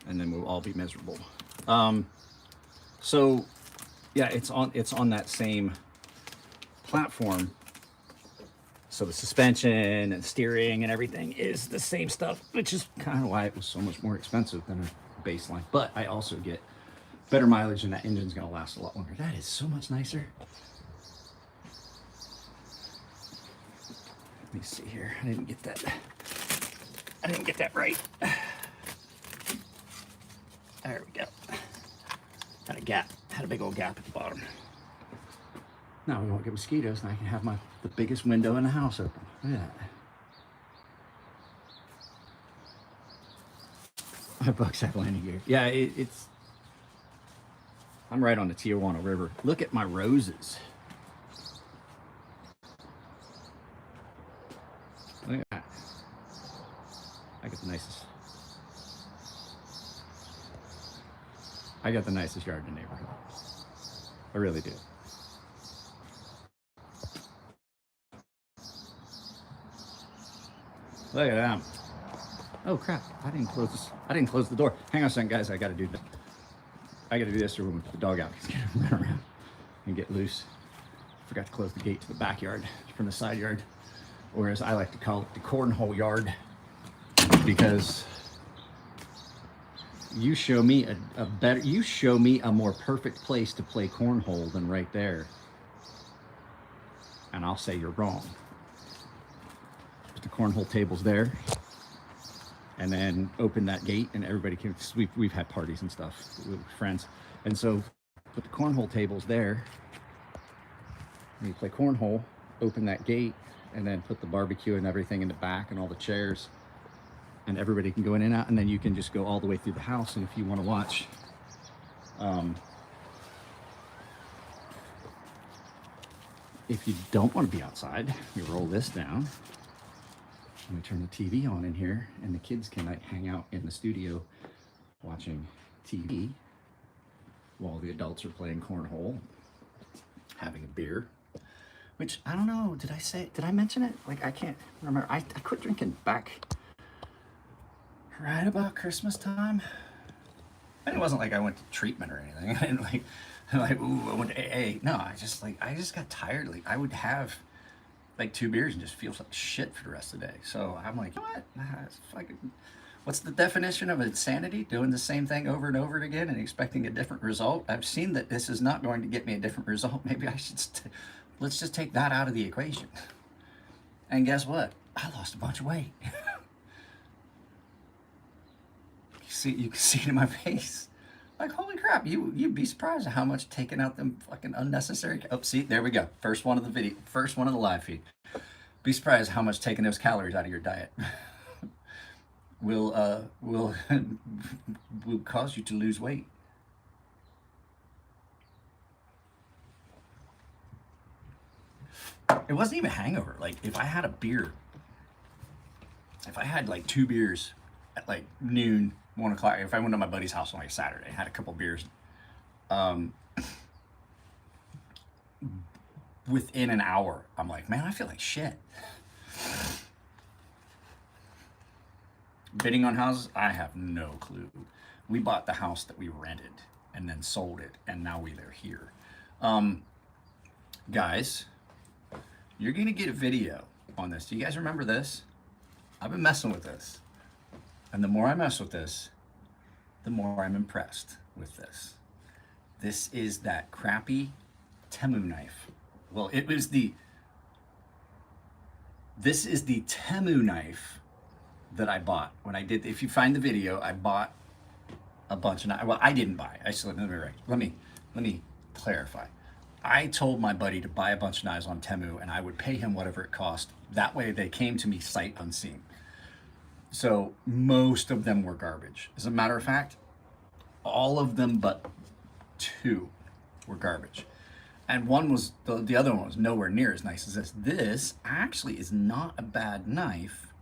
and then we'll all be miserable. So yeah, it's on that same platform. So the suspension and steering and everything is the same stuff, which is kind of why it was so much more expensive than a baseline. But I also get better mileage, and that engine's gonna last a lot longer. That is so much nicer. Let me see here. I didn't get that right. There we go. Had a gap. Had a big old gap at the bottom. Now we won't get mosquitoes, and I can have the biggest window in the house open. Look at that. My bucks have landing gear. Yeah, it's. I'm right on the Tijuana River. Look at my roses. Look at that. I got the nicest yard in the neighborhood. I really do. Look at that. Oh crap, I didn't close the door. Hang on a second, guys, I gotta do this or we'll put the dog out. He's gonna run around and get loose. Forgot to close the gate to the backyard from the side yard, or as I like to call it, the cornhole yard, because you show me a more perfect place to play cornhole than right there, and I'll say you're wrong. The cornhole table's there, and then open that gate and everybody can, we've had parties and stuff with friends, and so put the cornhole tables there and you play cornhole, open that gate, and then put the barbecue and everything in the back and all the chairs, and everybody can go in and out, and then you can just go all the way through the house. And if you want to watch if you don't want to be outside, you roll this down and we turn the TV on in here, and the kids can like hang out in the studio watching TV while the adults are playing cornhole, having a beer. Which, I don't know, did I mention it? Like, I can't remember. I quit drinking back right about Christmas time. And it wasn't like I went to treatment or anything. I didn't like, ooh, I went to AA. No, I just got tired. Like, I would have like 2 beers and just feel like shit for the rest of the day. So I'm like, you know what? What's the definition of insanity? Doing the same thing over and over again and expecting a different result? I've seen that this is not going to get me a different result. Maybe I should, let's just take that out of the equation. And guess what? I lost a bunch of weight. You can see it in my face. Like, holy crap, you'd be surprised at how much taking out them fucking unnecessary. Oh, see, there we go. First one of the video, first one of the live feed. Be surprised how much taking those calories out of your diet will will cause you to lose weight. It wasn't even a hangover. Like, if I had a beer, if I had like 2 beers at like noon, 1 o'clock, if I went to my buddy's house on like Saturday, had a couple beers, within an hour, I'm like, man, I feel like shit. Bidding on houses, I have no clue. We bought the house that we rented and then sold it, and now we live here. Guys, you're gonna get a video on this. Do you guys remember this? I've been messing with this. And the more I mess with this, the more I'm impressed with this. This is that crappy Temu knife. Well, this is the Temu knife that I bought when I did. If you find the video, I bought a bunch of knives. Well, I didn't buy. Let me clarify. I told my buddy to buy a bunch of knives on Temu, and I would pay him whatever it cost. That way they came to me sight unseen. So most of them were garbage. As a matter of fact, all of them but 2 were garbage. And one was, the other one was nowhere near as nice as this. This actually is not a bad knife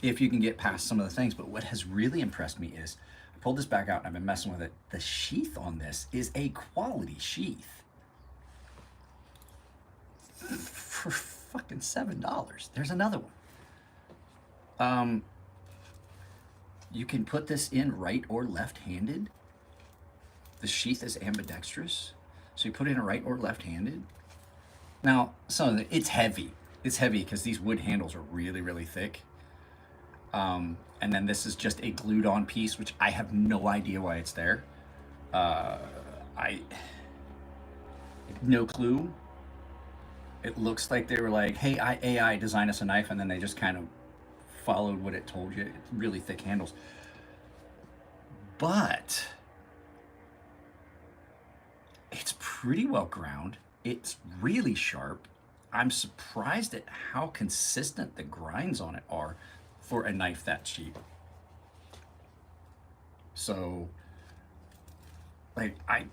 if you can get past some of the things. But what has really impressed me is, I pulled this back out and I've been messing with it. The sheath on this is a quality sheath. For fucking $7. There's another one. You can put this in right or left-handed. The sheath is ambidextrous, so you put it in right or left-handed. Now, it's heavy. It's heavy because these wood handles are really, really thick. And then this is just a glued-on piece, which I have no idea why it's there. No clue. It looks like they were like, hey, AI, design us a knife, and then they just kind of followed what it told you. It's really thick handles. But it's pretty well ground. It's really sharp. I'm surprised at how consistent the grinds on it are for a knife that cheap. So, like, I'm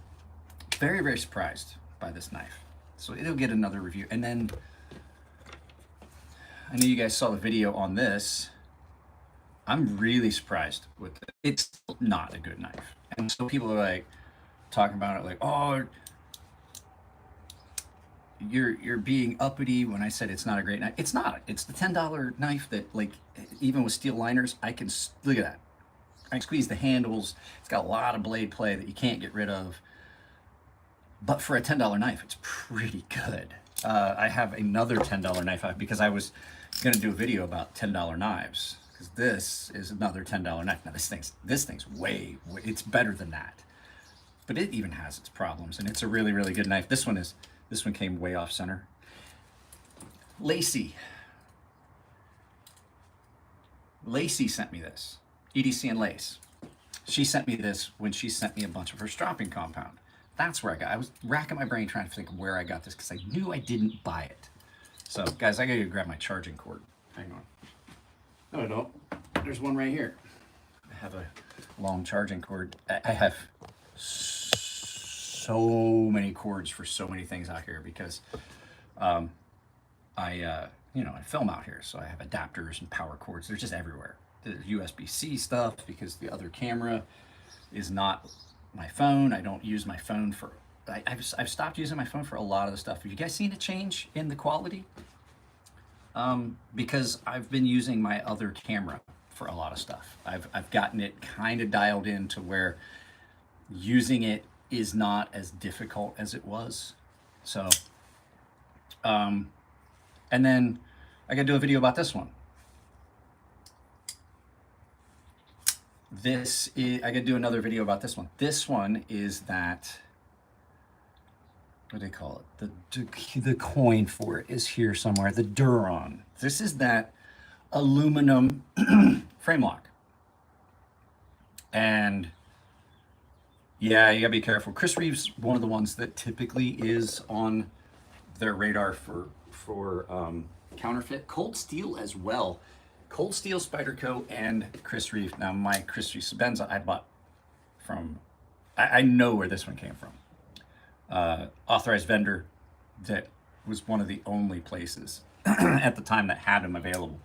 very, very surprised by this knife. So it'll get another review. And then I know you guys saw the video on this. I'm really surprised with it. It's not a good knife. And so people are like talking about it like, oh, you're being uppity when I said it's not a great knife. It's not. It's the $10 knife that, like, even with steel liners, I can, look at that. I can squeeze the handles. It's got a lot of blade play that you can't get rid of. But for a $10 knife, it's pretty good. I have another $10 knife because I was gonna do a video about $10 knives, because this is another $10 knife. Now this thing's way, it's better than that. But it even has its problems, and it's a really, really good knife. This one came way off center. Lacey sent me this, EDC and Lace. She sent me this when she sent me a bunch of her stropping compound. That's where I was racking my brain trying to think of where I got this, because I knew I didn't buy it. So guys, I gotta go grab my charging cord. Hang on. No, I don't. There's one right here. I have a long charging cord. I have so many cords for so many things out here because I film out here, so I have adapters and power cords. They're just everywhere. There's USB-C stuff because the other camera is not my phone. I don't use my phone for, I've stopped using my phone for a lot of the stuff. Have you guys seen a change in the quality? Because I've been using my other camera for a lot of stuff. I've gotten it kind of dialed in to where using it is not as difficult as it was. So, and then I gotta do a video about this one. I gotta do another video about this one. This one is that, what do they call it? The coin for it is here somewhere, the Duron. This is that aluminum frame lock. And yeah, you gotta be careful. Chris Reeves, one of the ones that typically is on their radar for counterfeit. Cold Steel as well. Cold Steel, Spyderco, and Chris Reeves. Now my Chris Reeves Sebenza I bought from, I know where this one came from. Authorized vendor that was one of the only places at the time that had them available.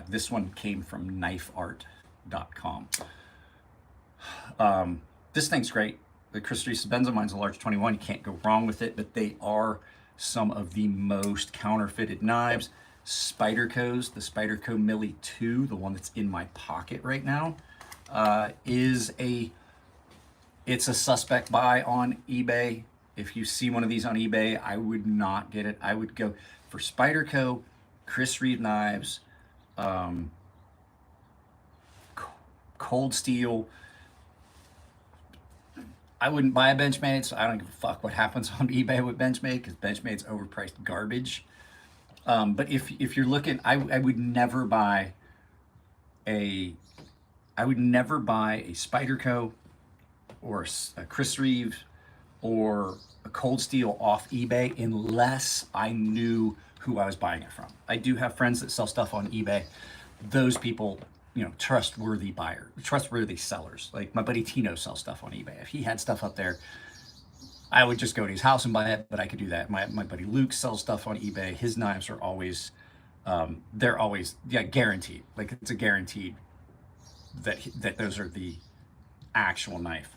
This one came from knifeart.com. This thing's great. The Chris Reeves Sebenza, mine's a large 21. You can't go wrong with it, but they are some of the most counterfeited knives. Spyderco's, the Spyderco Millie 2, the one that's in my pocket right now, it's a suspect buy on eBay. If you see one of these on eBay, I would not get it. I would go for Spyderco, Chris Reeves knives, Cold Steel. I wouldn't buy a Benchmade, so I don't give a fuck what happens on eBay with Benchmade, because Benchmade's overpriced garbage. But if you're looking, I would never buy a Spyderco or a Chris Reeves or a Cold Steel off eBay unless I knew who I was buying it from. I do have friends that sell stuff on eBay. Those people, you know, trustworthy sellers. Like my buddy Tino sells stuff on eBay. If he had stuff up there, I would just go to his house and buy it, but I could do that. My buddy Luke sells stuff on eBay. His knives are always, they're always, yeah, guaranteed. Like it's a guaranteed that those are the actual knife.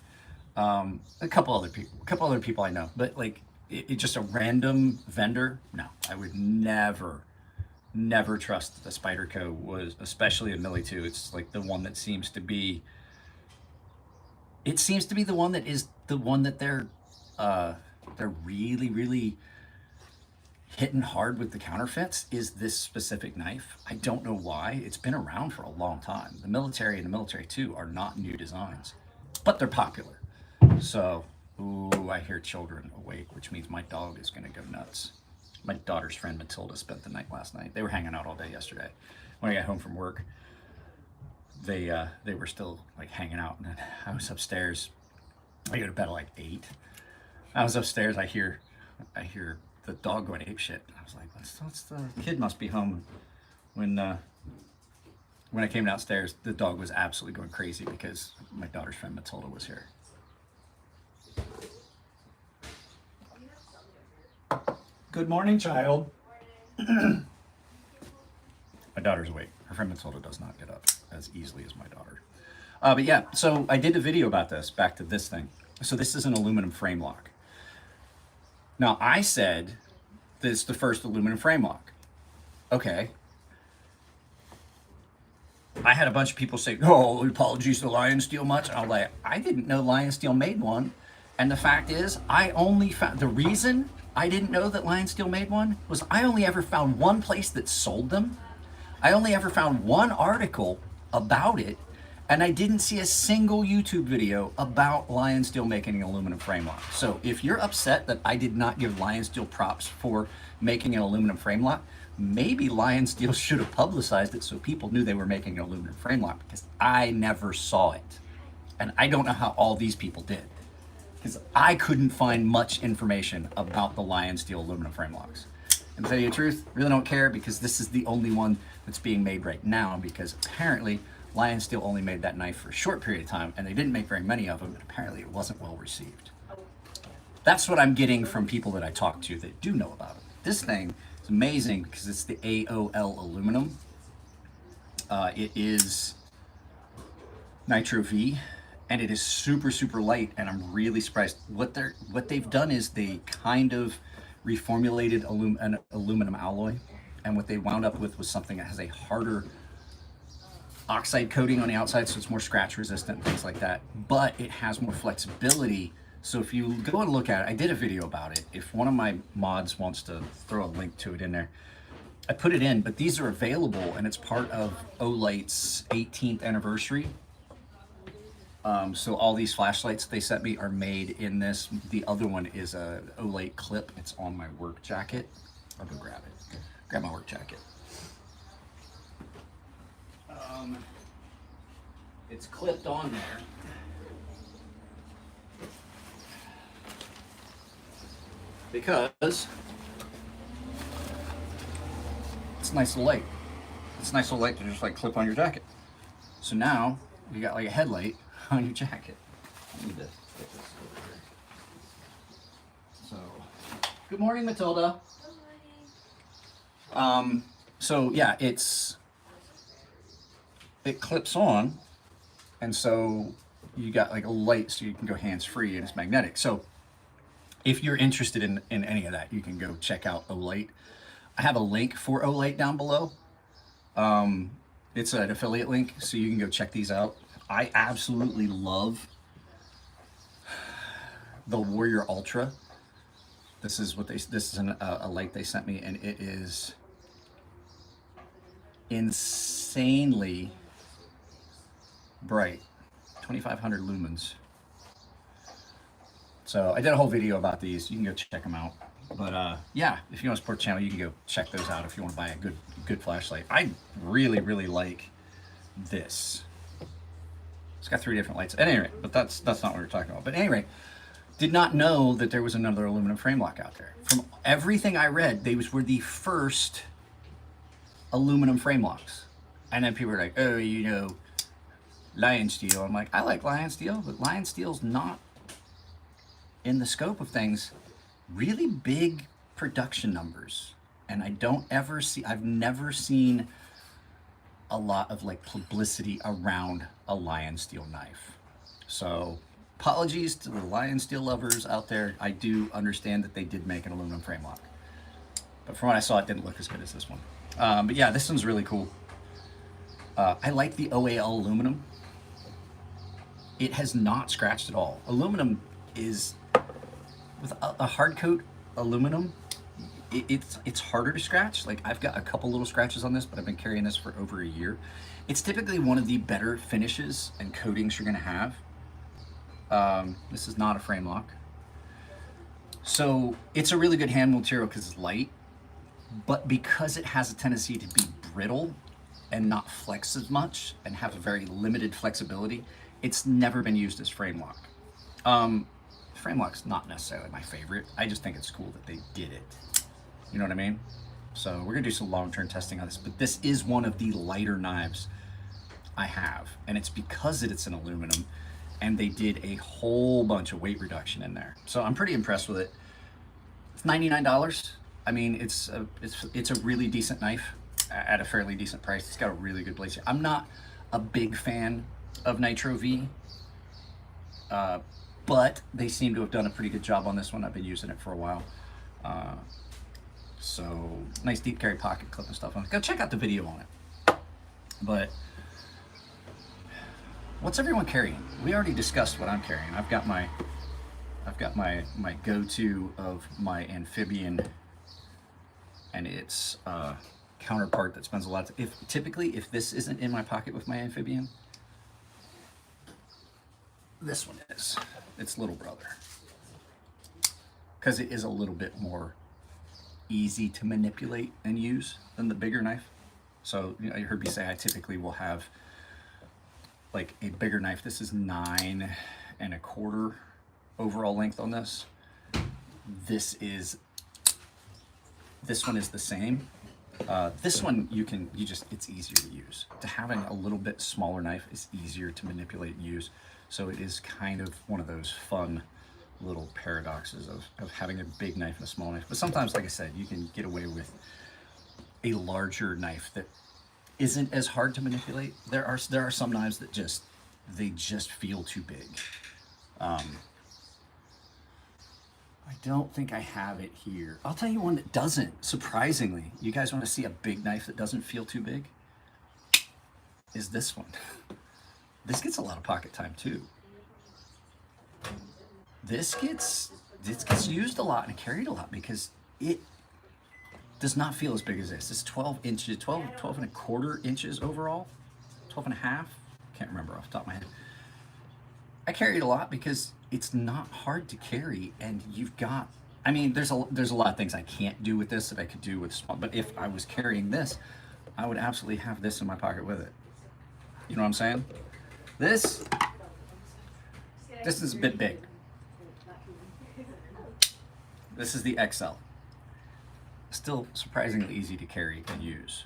A couple other people I know, but like it just a random vendor. No, I would never trust the Spyderco, was especially a Millie 2. It's like the one that seems to be the one that is the one that they're really hitting hard with the counterfeits, is this specific knife. I don't know why. It's been around for a long time. The military and the military 2 are not new designs, but they're popular. So, ooh, I hear children awake, which means my dog is gonna go nuts. My daughter's friend Matilda spent the night last night. They were hanging out all day yesterday. When I got home from work, they were still like hanging out, and then I was upstairs. I go to bed at like 8. I was upstairs. I hear the dog going ape shit. I was like, what's the kid must be home. When I came downstairs, the dog was absolutely going crazy because my daughter's friend Matilda was here. Good morning, child. My daughter's awake. Her friend Matilda does not get up as easily as my daughter. But yeah, so I did a video about this, back to this thing. So this is an aluminum frame lock. Now I said this is the first aluminum frame lock. Okay. I had a bunch of people say, oh, apologies to Lion Steel much. And I was like, I didn't know Lion Steel made one. And the fact is, I only found, the reason I didn't know that Lion Steel made one was I only ever found one place that sold them. I only ever found one article about it, and I didn't see a single YouTube video about Lion Steel making an aluminum frame lock. So if you're upset that I did not give Lion Steel props for making an aluminum frame lock, maybe Lion Steel should have publicized it so people knew they were making an aluminum frame lock, because I never saw it. And I don't know how all these people did, because I couldn't find much information about the Lion Steel aluminum frame locks. And to tell you the truth, really don't care, because this is the only one that's being made right now, because apparently Lion Steel only made that knife for a short period of time, and they didn't make very many of them, and apparently it wasn't well received. That's what I'm getting from people that I talk to that do know about it. This thing is amazing because it's the AOL aluminum. It is Nitro V, and it is super, super light, and I'm really surprised. What they've done is they kind of reformulated an aluminum alloy, and what they wound up with was something that has a harder oxide coating on the outside, so it's more scratch resistant and things like that, but it has more flexibility. So if you go and look at it, I did a video about it. If one of my mods wants to throw a link to it in there, I put it in, but these are available, and it's part of Olight's 18th anniversary. So all these flashlights they sent me are made in this. The other one is a Olight clip. It's on my work jacket. I'll go grab it. Grab my work jacket. it's clipped on there. Because it's nice and light. It's nice and light to just like clip on your jacket. So now you got like a headlight on your jacket. I need to get this over here. So, good morning, Matilda. Good morning. So yeah, it clips on, and so you got like a light, so you can go hands-free, and it's magnetic. So if you're interested in any of that, you can go check out Olight. I have a link for Olight down below. It's an affiliate link, so you can go check these out. I absolutely love the Warrior Ultra. This is a light they sent me, and it is insanely bright, 2,500 lumens. So I did a whole video about these. You can go check them out. But yeah, if you want to support the channel, you can go check those out if you want to buy a good flashlight. I really like this. It's got 3 different lights. At any rate, but that's not what we're talking about. But anyway, did not know that there was another aluminum frame lock out there. From everything I read, they were the first aluminum frame locks. And then people were like, oh, you know, lion steel. I'm like, I like lion steel, but lion steel's not, in the scope of things, really big production numbers. And I've never seen a lot of like publicity around a lion steel knife. So apologies to the lion steel lovers out there. I do understand that they did make an aluminum frame lock, but from what I saw, it didn't look as good as this one. But yeah, this one's really cool. I like the OAL aluminum. It has not scratched at all. Aluminum is, with a hard coat aluminum, it's harder to scratch. Like, I've got a couple little scratches on this, but I've been carrying this for over a year. It's typically one of the better finishes and coatings you're gonna have. This is not a frame lock. So it's a really good hand material because it's light, but because it has a tendency to be brittle and not flex as much and have a very limited flexibility, it's never been used as frame lock. Frame lock's not necessarily my favorite. I just think it's cool that they did it. You know what I mean? So we're gonna do some long-term testing on this, but this is one of the lighter knives I have, and it's because it's an aluminum, and they did a whole bunch of weight reduction in there. So I'm pretty impressed with it. It's $99. I mean, it's a really decent knife at a fairly decent price. It's got a really good blade. I'm not a big fan of Nitro V, but they seem to have done a pretty good job on this one. I've been using it for a while. So nice deep carry pocket clip and stuff on it. Go check out the video on it. But what's everyone carrying? We already discussed what I'm carrying. I've got my go-to of my amphibian, and its counterpart that spends a lot of, typically if this isn't in my pocket with my amphibian, this one is. It's little brother, because it is a little bit more easy to manipulate and use than the bigger knife. So, you know, you heard me say I typically will have like a bigger knife. This is 9 1/4 overall length on this. This one is the same. This one it's easier to use. To having a little bit smaller knife is easier to manipulate and use. So it is kind of one of those fun little paradoxes of having a big knife and a small knife. But sometimes, like I said, you can get away with a larger knife that isn't as hard to manipulate. There are some knives that just feel too big. I don't think I have it here. I'll tell you one that doesn't, surprisingly. You guys want to see a big knife that doesn't feel too big? Is this one. This gets a lot of pocket time too. This gets used a lot and carried a lot because it does not feel as big as this. It's 12 inches, 12 1/4 inches overall, 12 1/2. Can't remember off the top of my head. I carry it a lot because it's not hard to carry, and you've got, I mean, there's a lot of things I can't do with this that I could do with small, but if I was carrying this, I would absolutely have this in my pocket with it. You know what I'm saying? This is a bit big. This is the XL. Still surprisingly easy to carry and use.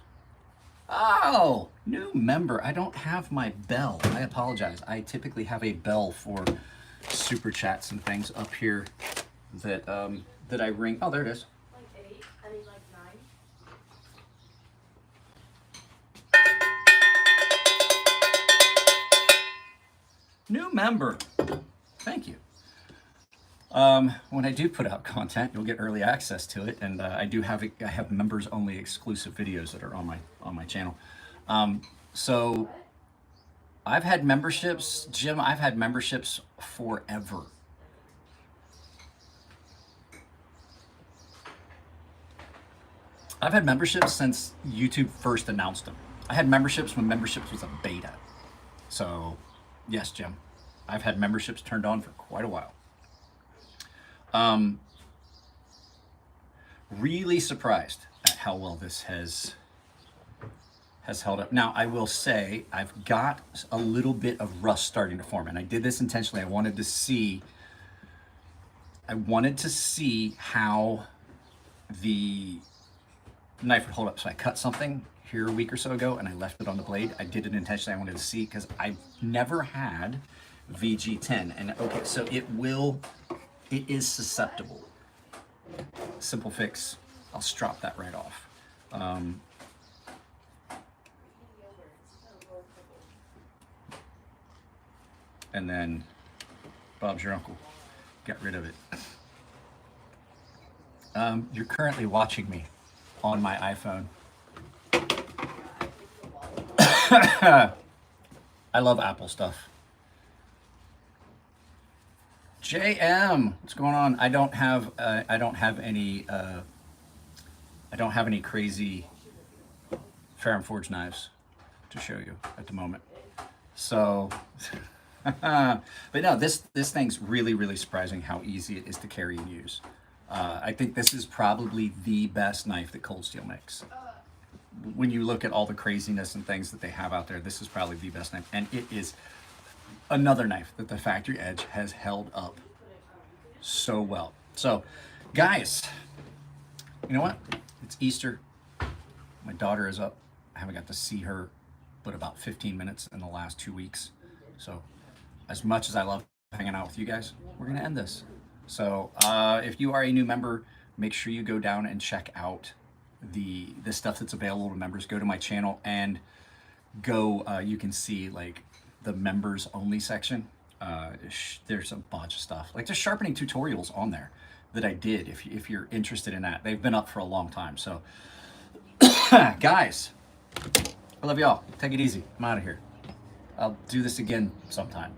Oh, new member. I don't have my bell. I apologize. I typically have a bell for super chats and things up here that that I ring. Oh, there it is. Like 8, I mean like 9. New member. Thank you. When I do put out content, you'll get early access to it, and I have members only exclusive videos that are on my channel. So I've had memberships, Jim. I've had memberships forever. I've had memberships since YouTube first announced them. I had memberships when memberships was a beta. So yes, Jim, I've had memberships turned on for quite a while. Really surprised at how well this has held up. Now, I will say I've got a little bit of rust starting to form, and I did this intentionally. I wanted to see how the knife would hold up. So I cut something here a week or so ago, and I left it on the blade. I did it intentionally. I wanted to see, because I've never had VG10, and okay, so it is susceptible. Simple fix. I'll strop that right off. And then Bob's your uncle. Got rid of it. You're currently watching me on my iPhone. I love Apple stuff. JM, what's going on? I don't have any crazy Ferrum Forge knives to show you at the moment. So, but no, this thing's really surprising how easy it is to carry and use. I think this is probably the best knife that Cold Steel makes. When you look at all the craziness and things that they have out there, this is probably the best knife, and it is another knife that the factory edge has held up so well. So, guys, you know what? It's Easter. My daughter is up. I haven't got to see her but about 15 minutes in the last 2 weeks. So, as much as I love hanging out with you guys, we're going to end this. So, if you are a new member, make sure you go down and check out the stuff that's available to members. Go to my channel and go, you can see like the members only section. There's a bunch of stuff, like there's sharpening tutorials on there that I did if you're interested in that. They've been up for a long time. So guys, I love y'all. Take it easy. I'm out of here. I'll do this again sometime.